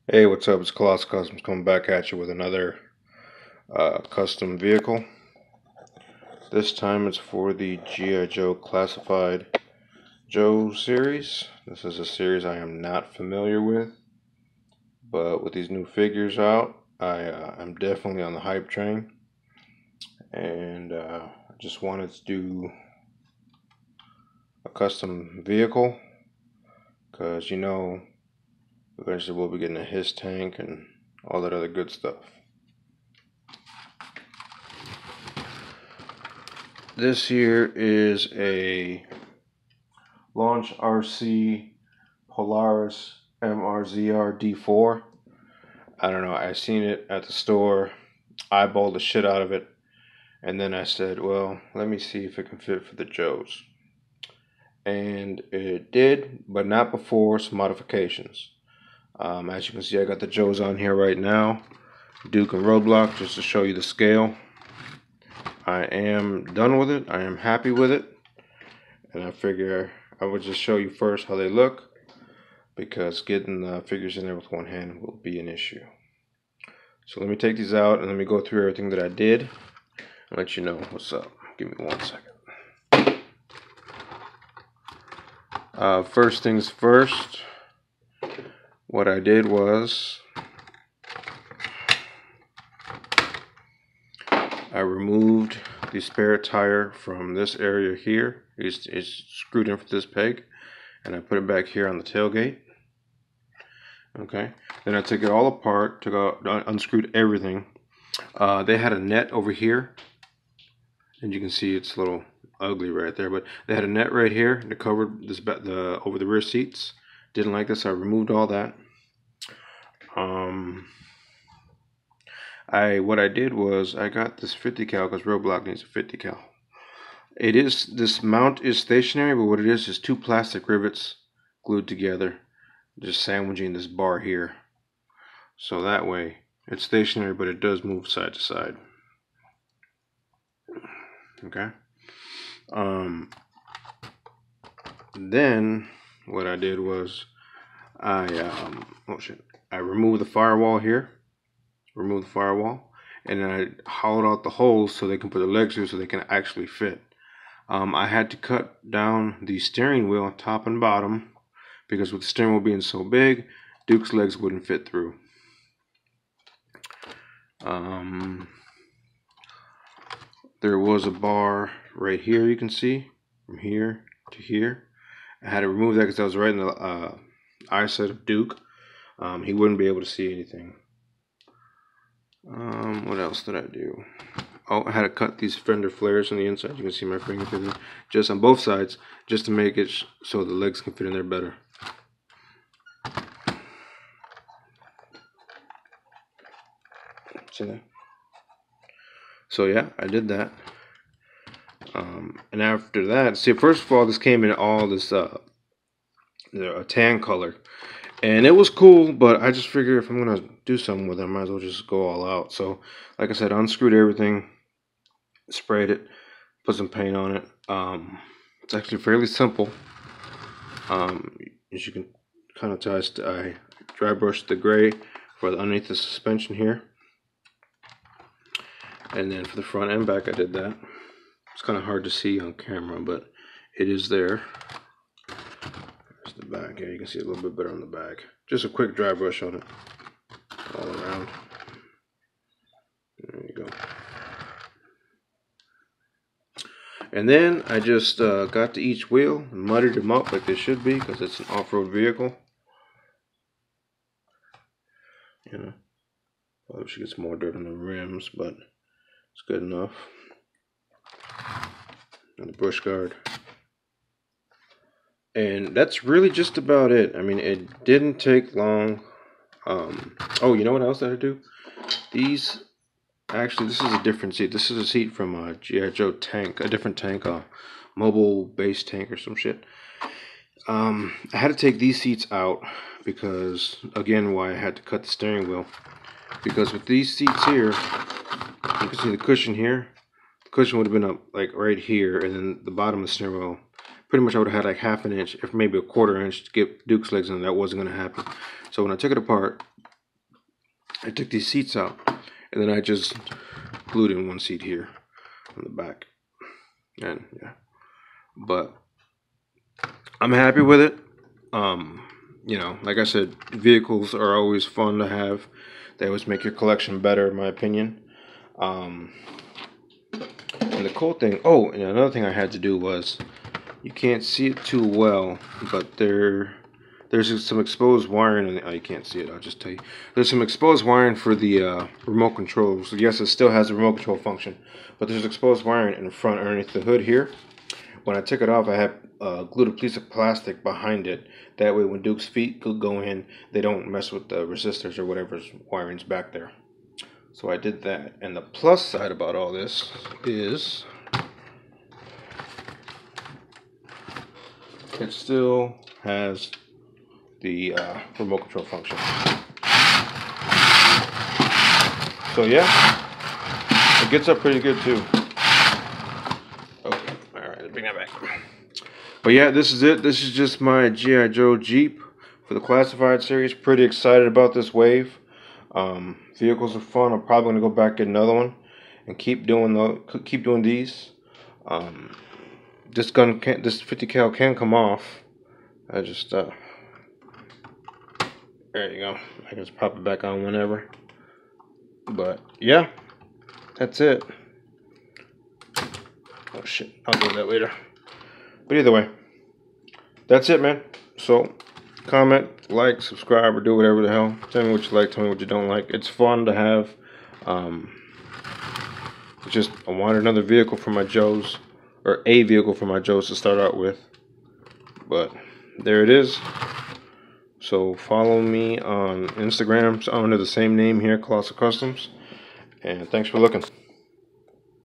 Hey, what's up? It's Colossal Customs coming back at you with another custom vehicle. This time it's for the G.I. Joe Classified Joe series. This is a series I am not familiar with, but with these new figures out, I'm definitely on the hype train, and I just wanted to do a custom vehicle because eventually we'll be getting a his tank and all that other good stuff. This here is a Launch RC Polaris MRZR D4. I don't know, I seen it at the store, eyeballed the shit out of it, and then I said, well, let me see if it can fit for the Joes. And it did, but not before some modifications. As you can see, I got the Joes on here right now, Duke and Roadblock, just to show you the scale. I am done with it. I am happy with it. And I figure I would just show you first how they look, because getting the figures in there with one hand will be an issue. So let me take these out and let me go through everything that I did and let you know what's up. Give me 1 second. First things first, what I did was I removed the spare tire from this area here. It's screwed in for this peg, and I put it back here on the tailgate. Okay, then I took it all apart, unscrewed everything. They had a net over here, and you can see it's a little ugly right there, but they had a net right here that covered over the rear seats. Didn't like this, so I removed all that. What I did was I got this 50 cal because Roadblock needs a 50 cal. This mount is stationary, but what it is two plastic rivets glued together, just sandwiching this bar here. So that way it's stationary, but it does move side to side. Okay. Then what I did was I removed the firewall here. Remove the firewall, and then I hollowed out the holes so they can put the legs through so they can actually fit. I had to cut down the steering wheel top and bottom because with the steering wheel being so big, Duke's legs wouldn't fit through. There was a bar right here, you can see, from here to here. I had to remove that because I was right in the eyesight of Duke. He wouldn't be able to see anything. What else did I do? Oh, I had to cut these Fender Flares on the inside. You can see my finger fitting just on both sides, just to make it so the legs can fit in there better. See that? So yeah, I did that. And after that, see, first of all, this came in all this a tan color, and it was cool. But I just figured if I'm gonna do something with it, I might as well just go all out. So, like I said, I unscrewed everything, sprayed it, put some paint on it. It's actually fairly simple. As you can kind of tell, I dry brushed the gray for underneath the suspension here, and then for the front and back I did that. It's kind of hard to see on camera, but it is there. There's the back. Yeah, you can see it a little bit better on the back. Just a quick dry brush on it all around. There you go. And then I just got to each wheel and muddied them up like they should be, because it's an off-road vehicle. You know, probably should get some more dirt on the rims, but it's good enough. And the bush guard. And that's really just about it. I mean, it didn't take long. Oh, you know what else did I do? Actually, this is a different seat. This is a seat from a G.I. Joe tank, a different tank, a mobile base tank or some shit. I had to take these seats out because, again, why I had to cut the steering wheel. Because with these seats here, you can see the cushion here. The cushion would have been up like right here, and then the bottom of the steering wheel, pretty much I would have had like half an inch, if maybe a quarter inch, to get Duke's legs in. That wasn't going to happen. So when I took it apart, I took these seats out, and then I just glued in one seat here on the back. And yeah, but I'm happy with it. You know, like I said, vehicles are always fun to have. They always make your collection better, in my opinion. And the cool thing, oh, and another thing I had to do was, you can't see it too well, but there's some exposed wiring. Oh, you can't see it, I'll just tell you. There's some exposed wiring for the remote control. So yes, it still has a remote control function, but there's exposed wiring in the front underneath the hood here. When I took it off, I had glued a piece of plastic behind it. That way when Duke's feet could go in, they don't mess with the resistors or whatever's wiring's back there. So I did that. And the plus side about all this is it still has the remote control function. So yeah, it gets up pretty good too. Okay, alright, let's bring that back. But yeah, this is it. This is just my G.I. Joe Jeep for the Classified series. Pretty excited about this wave. Vehicles are fun. I'm probably going to go back and get another one and keep doing these. This 50 cal can come off. I just there you go. I can just pop it back on whenever. But yeah, that's it. Oh shit, I'll do that later. But either way, that's it, man. So comment, like, subscribe, or do whatever the hell. Tell me what you like, tell me what you don't like. It's fun to have. Just I wanted another vehicle for my Joes, or a vehicle for my Joes to start out with. But there it is. So follow me on Instagram under the same name here, Colossal Customs. And thanks for looking.